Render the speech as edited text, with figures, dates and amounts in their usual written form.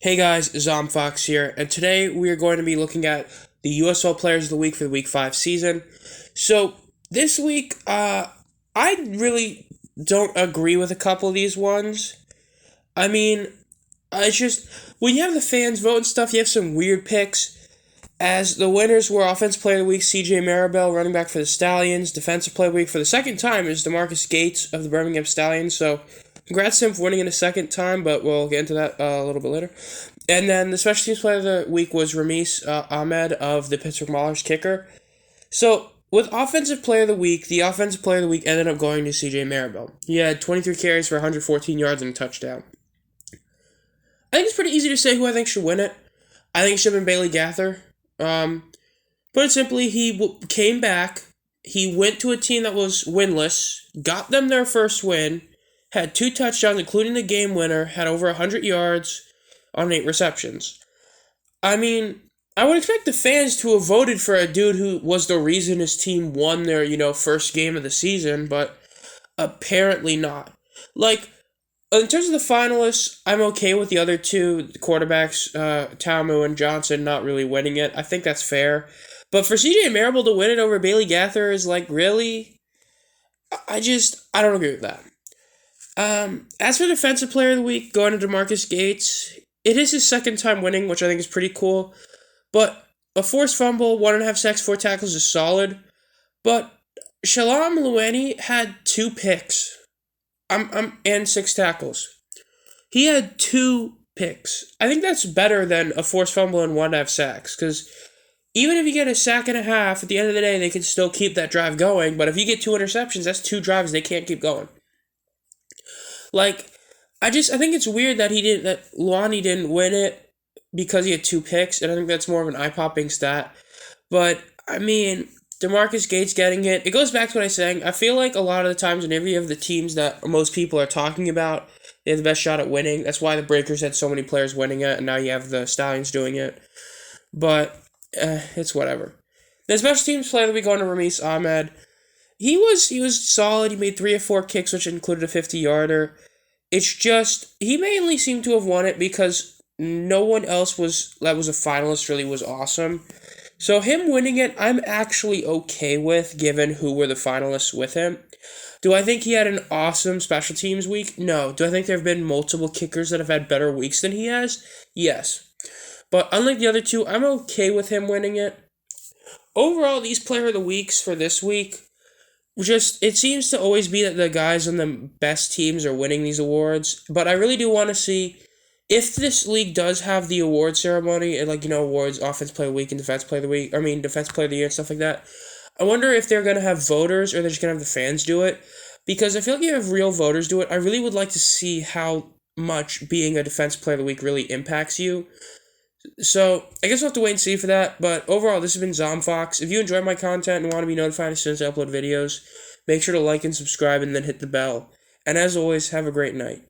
Hey guys, Zomfox here, and today we are going to be looking at the USFL Players of the Week for the Week 5 season. So, this week, I really don't agree with a couple of these ones. I mean, it's just, when you have the fans vote and stuff, you have some weird picks. As the winners were Offensive Player of the Week, CJ Maribel, running back for the Stallions. Defensive Player of the Week for the second time is DeMarcus Gates of the Birmingham Stallions, so congrats to him for winning it a second time, but we'll get into that a little bit later. And then the special teams player of the week was Ramis Ahmed of the Pittsburgh Maulers, kicker. So with offensive player of the week, the offensive player of the week ended up going to CJ Maribel. He had 23 carries for 114 yards and a touchdown. I think it's pretty easy to say who I think should win it. I think it should have been Bailey Gather. Put it simply, he came back. He went to a team that was winless, got them their first win, had 2 touchdowns, including the game winner, had over 100 yards on 8 receptions. I mean, I would expect the fans to have voted for a dude who was the reason his team won their, first game of the season, but apparently not. Like, in terms of the finalists, I'm okay with the other two quarterbacks, Tamu and Johnson, not really winning it. I think that's fair. But for CJ Marable to win it over Bailey Gather is like, really? I don't agree with that. As for Defensive Player of the Week, going to DeMarcus Gates, it is his second time winning, which I think is pretty cool. But a forced fumble, 1.5 sacks, 4 tackles is solid. But Shalom Lueni had 2 picks. And 6 tackles. He had 2 picks. I think that's better than a forced fumble and 1.5 sacks, because even if you get a sack and a half, at the end of the day, they can still keep that drive going. But if you get 2 interceptions, that's 2 drives they can't keep going. Like, I think it's weird that Luani didn't win it because he had 2 picks, and I think that's more of an eye-popping stat. But, I mean, DeMarcus Gates getting it goes back to what I was saying. I feel like a lot of the times whenever you have the teams that most people are talking about, they have the best shot at winning. That's why the Breakers had so many players winning it, and now you have the Stallions doing it. But, it's whatever. The special teams player that we go to Ramis Ahmed. He was solid. He made 3 or 4 kicks, which included a 50-yarder. It's just, he mainly seemed to have won it because no one else that was a finalist really was awesome. So him winning it, I'm actually okay with, given who were the finalists with him. Do I think he had an awesome special teams week? No. Do I think there have been multiple kickers that have had better weeks than he has? Yes. But unlike the other two, I'm okay with him winning it. Overall, these player of the weeks for this week, it seems to always be that the guys on the best teams are winning these awards. But I really do want to see if this league does have the award ceremony and, awards, Offense Player of the Week and Defense Player of the Week, Defense Player of the Year and stuff like that, I wonder if they're going to have voters or they're just going to have the fans do it. Because I feel like you have real voters do it. I really would like to see how much being a Defense Player of the Week really impacts you. So, I guess we'll have to wait and see for that. But overall, this has been Zomfox. If you enjoy my content and want to be notified as soon as I upload videos, make sure to like and subscribe and then hit the bell. And as always, have a great night.